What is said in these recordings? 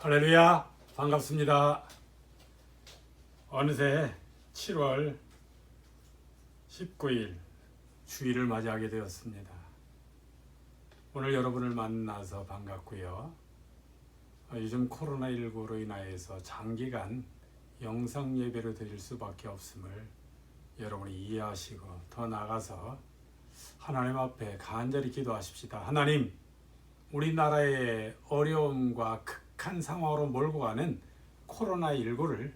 할렐루야, 반갑습니다. 어느새 7월 19일 주일을 맞이하게 되었습니다. 오늘 여러분을 만나서 반갑고요. 요즘 코로나19로 인하여서 장기간 영상 예배를 드릴 수밖에 없음을 여러분이 이해하시고 더 나아가서 하나님 앞에 간절히 기도하십시다. 하나님, 우리나라의 어려움과 극한 상황으로 몰고 가는 코로나19를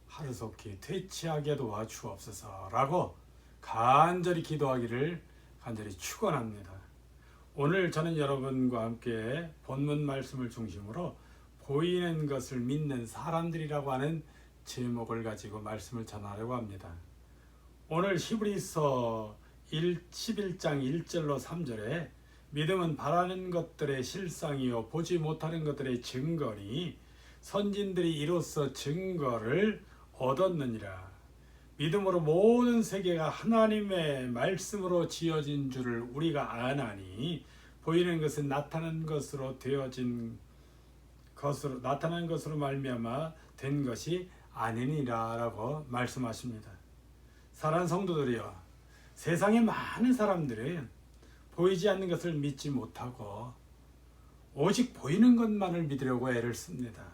하루속히 퇴치하게 도와주옵소서라고 간절히 기도하기를 간절히 축원합니다. 오늘 저는 여러분과 함께 본문 말씀을 중심으로 보이는 것을 믿는 사람들이라고 하는 제목을 가지고 말씀을 전하려고 합니다. 오늘 히브리서 11장 1절로 3절에 믿음은 바라는 것들의 실상이요 보지 못하는 것들의 증거니 선진들이 이로써 증거를 얻었느니라. 믿음으로 모든 세계가 하나님의 말씀으로 지어진 줄을 우리가 아나니 보이는 것은 나타난 것으로 나타난 것으로 말미암아 된 것이 아니니라라고 말씀하십니다. 사랑하는 성도들이여, 세상에 많은 사람들이 보이지 않는 것을 믿지 못하고 오직 보이는 것만을 믿으려고 애를 씁니다.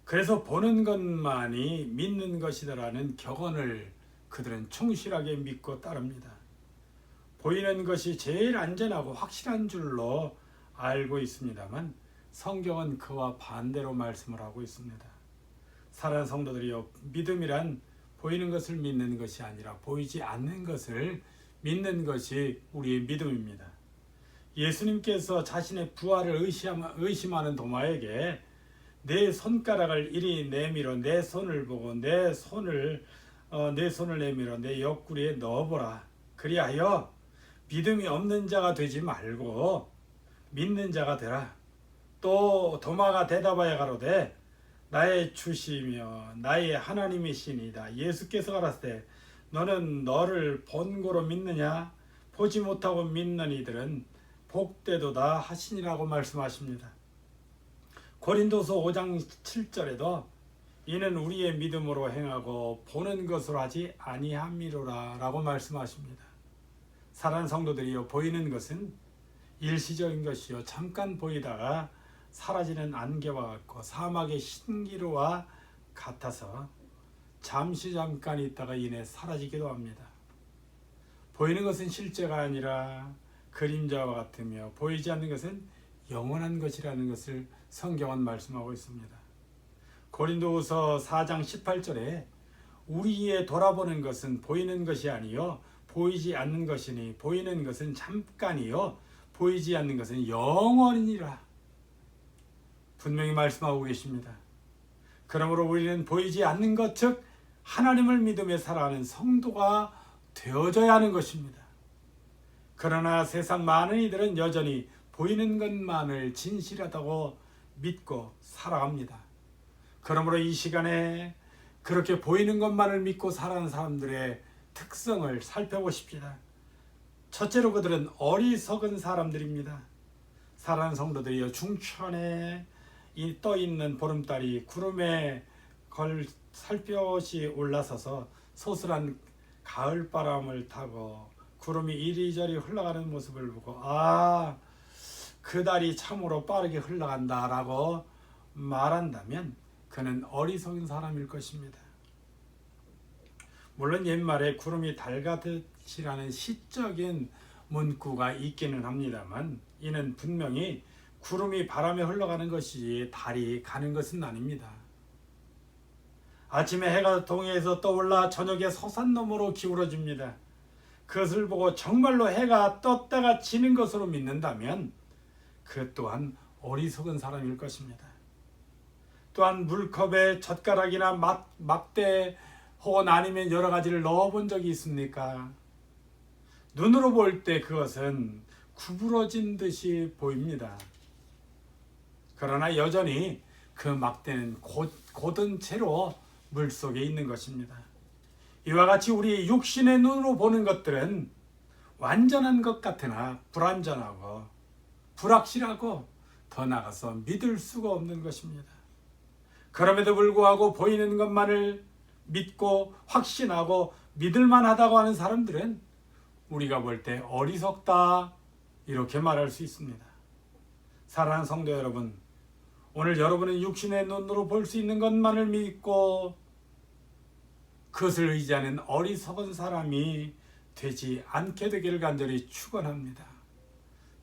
그래서 보는 것만이 믿는 것이다라는 격언을 그들은 충실하게 믿고 따릅니다. 보이는 것이 제일 안전하고 확실한 줄로 알고 있습니다만 성경은 그와 반대로 말씀을 하고 있습니다. 사랑하는 성도들이여, 믿음이란 보이는 것을 믿는 것이 아니라 보이지 않는 것을 믿는 것이 우리의 믿음입니다. 예수님께서 자신의 부활을 의심하는 도마에게 내 손가락을 이리 내밀어 내 손을 보고 내 손을 내밀어 내 옆구리에 넣어보라. 그리하여 믿음이 없는 자가 되지 말고 믿는 자가 되라. 또 도마가 대답하여 가로되 나의 주시며 나의 하나님이시니이다. 예수께서 가라사대 너는 너를 본고로 믿느냐? 보지 못하고 믿는 이들은 복되도다 하시니라고 말씀하십니다. 고린도서 5장 7절에도 이는 우리의 믿음으로 행하고 보는 것으로 하지 아니함이로라 라고 말씀하십니다. 사랑하는 성도들이여, 보이는 것은 일시적인 것이요 잠깐 보이다가 사라지는 안개와 같고 사막의 신기루와 같아서 잠깐 있다가 이내 사라지기도 합니다. 보이는 것은 실제가 아니라 그림자와 같으며 보이지 않는 것은 영원한 것이라는 것을 성경은 말씀하고 있습니다. 고린도후서 4장 18절에 우리의 돌아보는 것은 보이는 것이 아니요 보이지 않는 것이니 보이는 것은 잠깐이요 보이지 않는 것은 영원이니라 분명히 말씀하고 계십니다. 그러므로 우리는 보이지 않는 것, 즉 하나님을 믿으며 살아가는 성도가 되어져야 하는 것입니다. 그러나 세상 많은 이들은 여전히 보이는 것만을 진실하다고 믿고 살아갑니다. 그러므로 이 시간에 그렇게 보이는 것만을 믿고 살아가는 사람들의 특성을 살펴보십시다. 첫째로 그들은 어리석은 사람들입니다. 사랑하는 성도들이여, 중천에 떠있는 보름달이 구름에 살펴시 올라서서 소슬한 가을바람을 타고 구름이 이리저리 흘러가는 모습을 보고 그 달이 참으로 빠르게 흘러간다 라고 말한다면 그는 어리석은 사람일 것입니다. 물론 옛말에 구름이 달가듯이라는 시적인 문구가 있기는 합니다만 이는 분명히 구름이 바람에 흘러가는 것이지 달이 가는 것은 아닙니다. 아침에 해가 동해에서 떠올라 저녁에 서산 너머로 기울어집니다. 그것을 보고 정말로 해가 떴다가 지는 것으로 믿는다면 그 또한 어리석은 사람일 것입니다. 또한 물컵에 젓가락이나 막대 혹은 아니면 여러 가지를 넣어본 적이 있습니까? 눈으로 볼 때 그것은 구부러진 듯이 보입니다. 그러나 여전히 그 막대는 곧은 채로 물속에 있는 것입니다. 이와 같이 우리 육신의 눈으로 보는 것들은 완전한 것 같으나 불완전하고 불확실하고 더 나아가서 믿을 수가 없는 것입니다. 그럼에도 불구하고 보이는 것만을 믿고 확신하고 믿을만하다고 하는 사람들은 우리가 볼 때 어리석다 이렇게 말할 수 있습니다. 사랑하는 성도 여러분, 오늘 여러분은 육신의 눈으로 볼 수 있는 것만을 믿고 그것을 의지하는 어리석은 사람이 되지 않게 되기를 간절히 축원합니다.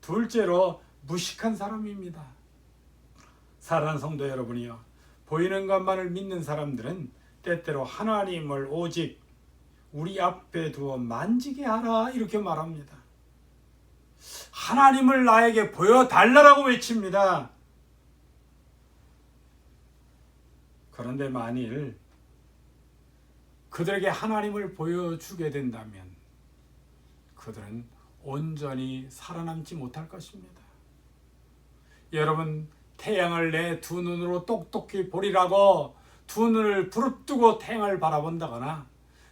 둘째로 무식한 사람입니다. 사랑하는 성도 여러분이요, 보이는 것만을 믿는 사람들은 때때로 하나님을 오직 우리 앞에 두어 만지게 하라 이렇게 말합니다. 하나님을 나에게 보여달라고 외칩니다. 그런데 만일 그들에게 하나님을 보여주게 된다면 그들은 온전히 살아남지 못할 것입니다. 여러분, 태양을 내 두 눈으로 똑똑히 보리라고 두 눈을 부릅뜨고 태양을 바라본다거나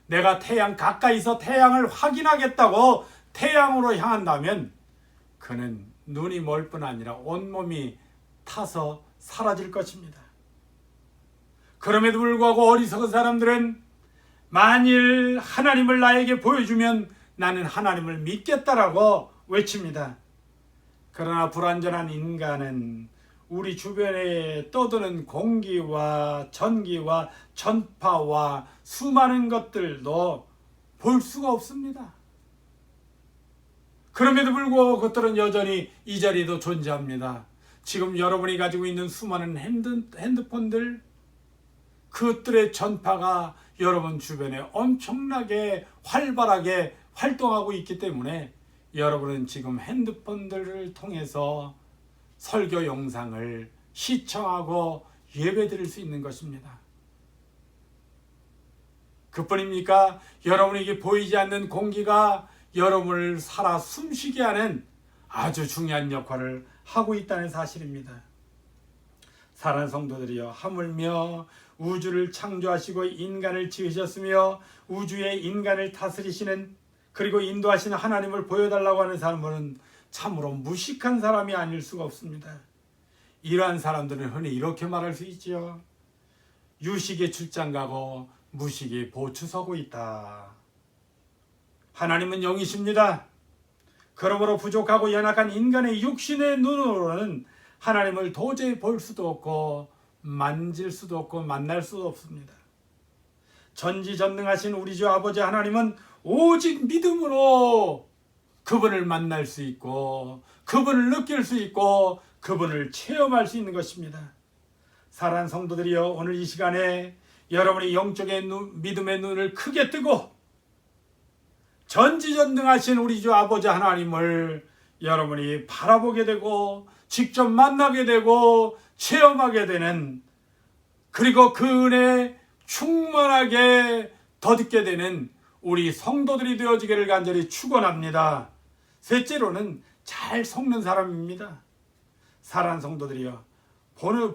내가 태양 가까이서 태양을 확인하겠다고 태양으로 향한다면 그는 눈이 멀 뿐 아니라 온몸이 타서 사라질 것입니다. 그럼에도 불구하고 어리석은 사람들은 만일 하나님을 나에게 보여주면 나는 하나님을 믿겠다라고 외칩니다. 그러나 불완전한 인간은 우리 주변에 떠도는 공기와 전기와 전파와 수많은 것들도 볼 수가 없습니다. 그럼에도 불구하고 그것들은 여전히 이 자리에도 존재합니다. 지금 여러분이 가지고 있는 수많은 핸드폰들, 그것들의 전파가 여러분 주변에 엄청나게 활발하게 활동하고 있기 때문에 여러분은 지금 핸드폰들을 통해서 설교 영상을 시청하고 예배드릴 수 있는 것입니다. 그뿐입니까? 여러분에게 보이지 않는 공기가 여러분을 살아 숨쉬게 하는 아주 중요한 역할을 하고 있다는 사실입니다. 사랑하는 성도들이여, 하물며 우주를 창조하시고 인간을 지으셨으며 우주의 인간을 다스리시는 그리고 인도하시는 하나님을 보여달라고 하는 사람은 참으로 무식한 사람이 아닐 수가 없습니다. 이러한 사람들은 흔히 이렇게 말할 수 있지요. 유식에 출장 가고 무식에 보추 서고 있다. 하나님은 영이십니다. 그러므로 부족하고 연약한 인간의 육신의 눈으로는 하나님을 도저히 볼 수도 없고 만질 수도 없고 만날 수도 없습니다. 전지전능하신 우리 주 아버지 하나님은 오직 믿음으로 그분을 만날 수 있고 그분을 느낄 수 있고 그분을 체험할 수 있는 것입니다. 사랑하는 성도들이여, 오늘 이 시간에 여러분이 영적인 믿음의 눈을 크게 뜨고 전지전능하신 우리 주 아버지 하나님을 여러분이 바라보게 되고 직접 만나게 되고 체험하게 되는, 그리고 그 은혜 충만하게 덧입게 되는 우리 성도들이 되어지기를 간절히 축원합니다. 셋째로는 잘 속는 사람입니다. 사랑하는 성도들이여,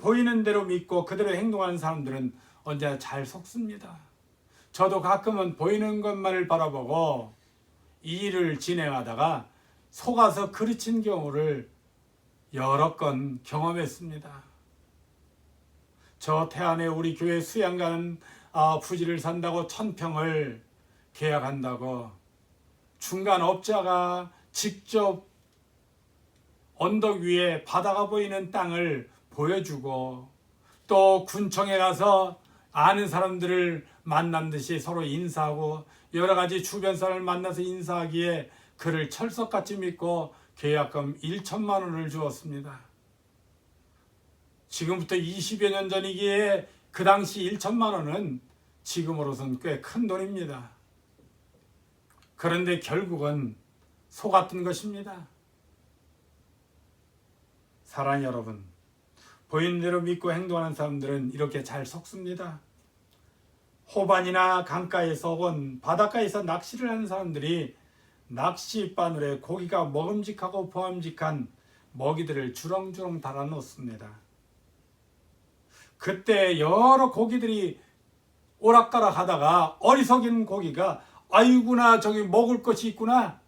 보이는 대로 믿고 그대로 행동하는 사람들은 언제나 잘 속습니다. 저도 가끔은 보이는 것만을 바라보고 이 일을 진행하다가 속아서 그르친 경우를 여러 건 경험했습니다. 저 태안에 우리 교회 수양 가는 부지를 산다고 1000평을 계약한다고 중간 업자가 직접 언덕 위에 바다가 보이는 땅을 보여주고 또 군청에 가서 아는 사람들을 만난 듯이 서로 인사하고 여러 가지 주변 사람을 만나서 인사하기에 그를 철석같이 믿고 계약금 1천만 원을 주었습니다. 지금부터 20여 년 전이기에 그 당시 1천만 원은 지금으로선 꽤 큰 돈입니다. 그런데 결국은 속았던 것입니다. 사랑하는 여러분, 보이는 대로 믿고 행동하는 사람들은 이렇게 잘 속습니다. 호반이나 강가에서 혹은 바닷가에서 낚시를 하는 사람들이 낚시바늘에 고기가 먹음직하고 보암직한 먹이들을 주렁주렁 달아 놓습니다. 그때 여러 고기들이 오락가락 하다가 어리석인 고기가 아이구나 저기 먹을 것이 있구나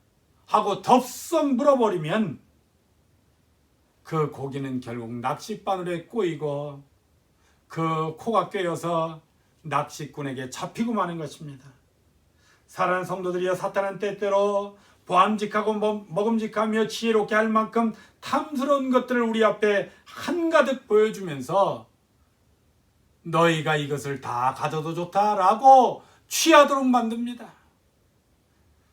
하고 덥석 물어버리면 그 고기는 결국 낚싯바늘에 꼬이고 그 코가 꿰어서 낚시꾼에게 잡히고 마는 것입니다. 사랑하는 성도들이여, 사탄은 때때로 보암직하고 먹음직하며 지혜롭게 할 만큼 탐스러운 것들을 우리 앞에 한가득 보여주면서 너희가 이것을 다 가져도 좋다라고 취하도록 만듭니다.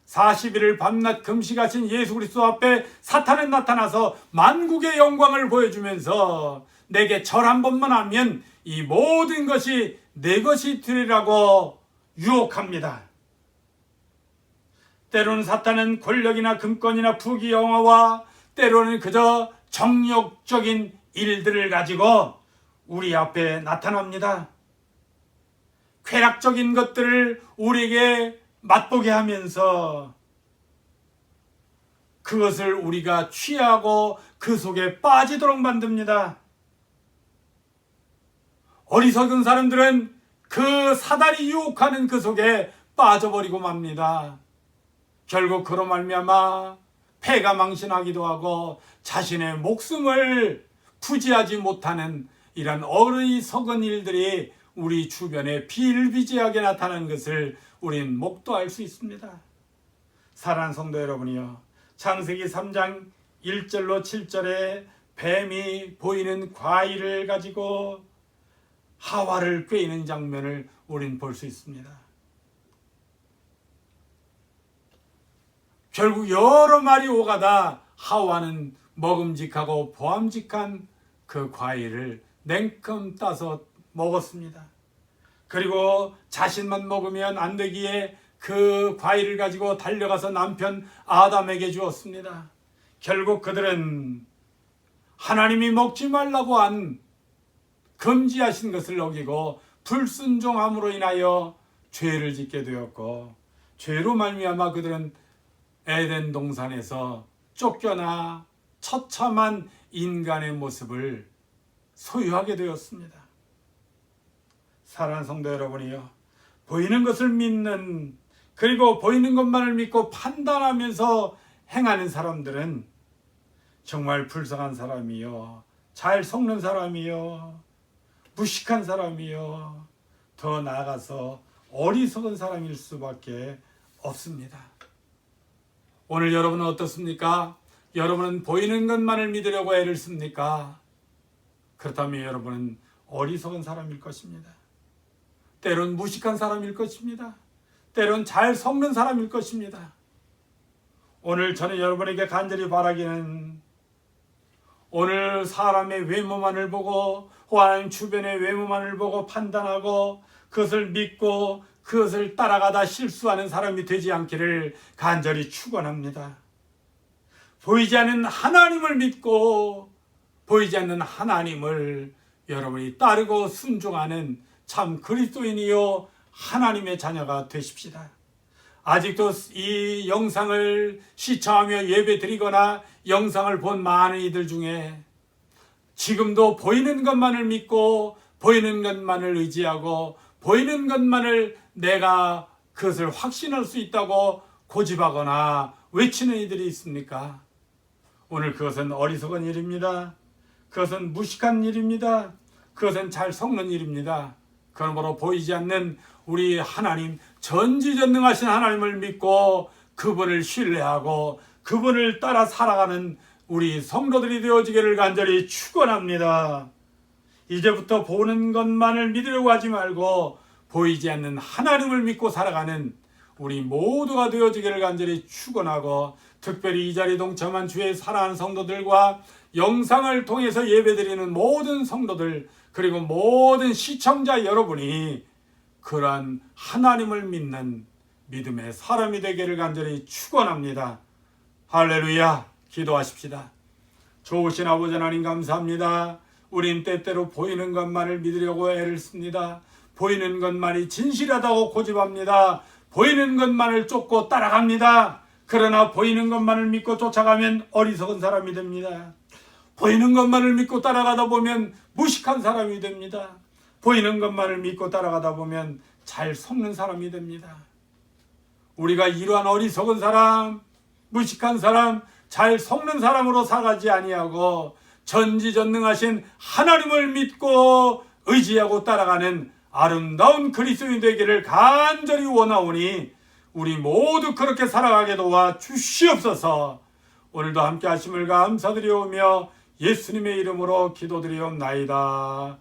40일을 밤낮 금식하신 예수 그리스도 앞에 사탄은 나타나서 만국의 영광을 보여주면서 내게 절 한 번만 하면 이 모든 것이 내 것이 되리라고 유혹합니다. 때로는 사탄은 권력이나 금권이나 부귀 영화와 때로는 그저 정욕적인 일들을 가지고 우리 앞에 나타납니다. 쾌락적인 것들을 우리에게 맛보게 하면서 그것을 우리가 취하고 그 속에 빠지도록 만듭니다. 어리석은 사람들은 그 사단이 유혹하는 그 속에 빠져버리고 맙니다. 결국 그로 말미암아 패가 망신하기도 하고 자신의 목숨을 부지하지 못하는 이런 어리석은 일들이 우리 주변에 비일비재하게 나타나는 것을 우린 목도할 수 있습니다. 사랑하는 성도 여러분이요, 창세기 3장 1절로 7절에 뱀이 보이는 과일을 가지고 하와를 꿰이는 장면을 우린 볼 수 있습니다. 결국 여러 마리 오가다 하와는 먹음직하고 보암직한 그 과일을 냉큼 따서 먹었습니다. 그리고 자신만 먹으면 안 되기에 그 과일을 가지고 달려가서 남편 아담에게 주었습니다. 결국 그들은 하나님이 먹지 말라고 한 금지하신 것을 어기고 불순종함으로 인하여 죄를 짓게 되었고, 죄로 말미암아 그들은 에덴 동산에서 쫓겨나 처참한 인간의 모습을 소유하게 되었습니다. 사랑하는 성도 여러분이요, 보이는 것을 믿는, 그리고 보이는 것만을 믿고 판단하면서 행하는 사람들은 정말 불쌍한 사람이요, 잘 속는 사람이요, 무식한 사람이요, 더 나아가서 어리석은 사람일 수밖에 없습니다. 오늘 여러분은 어떻습니까? 여러분은 보이는 것만을 믿으려고 애를 씁니까? 그렇다면 여러분은 어리석은 사람일 것입니다. 때론 무식한 사람일 것입니다. 때론 잘 속는 사람일 것입니다. 오늘 저는 여러분에게 간절히 바라기는, 오늘 사람의 외모만을 보고 하나님 주변의 외모만을 보고 판단하고 그것을 믿고 그것을 따라가다 실수하는 사람이 되지 않기를 간절히 축원합니다. 보이지 않는 하나님을 믿고 보이지 않는 하나님을 여러분이 따르고 순종하는 참 그리스도인이요 하나님의 자녀가 되십시다. 아직도 이 영상을 시청하며 예배 드리거나 영상을 본 많은 이들 중에 지금도 보이는 것만을 믿고 보이는 것만을 의지하고 보이는 것만을 내가 그것을 확신할 수 있다고 고집하거나 외치는 이들이 있습니까? 오늘 그것은 어리석은 일입니다. 그것은 무식한 일입니다. 그것은 잘 속는 일입니다. 그러므로 보이지 않는 우리 하나님, 전지전능하신 하나님을 믿고 그분을 신뢰하고 그분을 따라 살아가는 우리 성도들이 되어지기를 간절히 축원합니다. 이제부터 보는 것만을 믿으려고 하지 말고 보이지 않는 하나님을 믿고 살아가는 우리 모두가 되어지기를 간절히 축원하고, 특별히 이 자리 동참한 주의 사랑하는 성도들과 영상을 통해서 예배드리는 모든 성도들, 그리고 모든 시청자 여러분이 그러한 하나님을 믿는 믿음의 사람이 되기를 간절히 축원합니다. 할렐루야. 기도하십시다. 좋으신 아버지 하나님 감사합니다. 우린 때때로 보이는 것만을 믿으려고 애를 씁니다. 보이는 것만이 진실하다고 고집합니다. 보이는 것만을 쫓고 따라갑니다. 그러나 보이는 것만을 믿고 쫓아가면 어리석은 사람이 됩니다. 보이는 것만을 믿고 따라가다 보면 무식한 사람이 됩니다. 보이는 것만을 믿고 따라가다 보면 잘 속는 사람이 됩니다. 우리가 이러한 어리석은 사람, 무식한 사람, 잘 속는 사람으로 살아가지 아니하고 전지전능하신 하나님을 믿고 의지하고 따라가는 아름다운 그리스도인이 되기를 간절히 원하오니 우리 모두 그렇게 살아가게 도와 주시옵소서. 오늘도 함께 하심을 감사드리오며 예수님의 이름으로 기도드리옵나이다.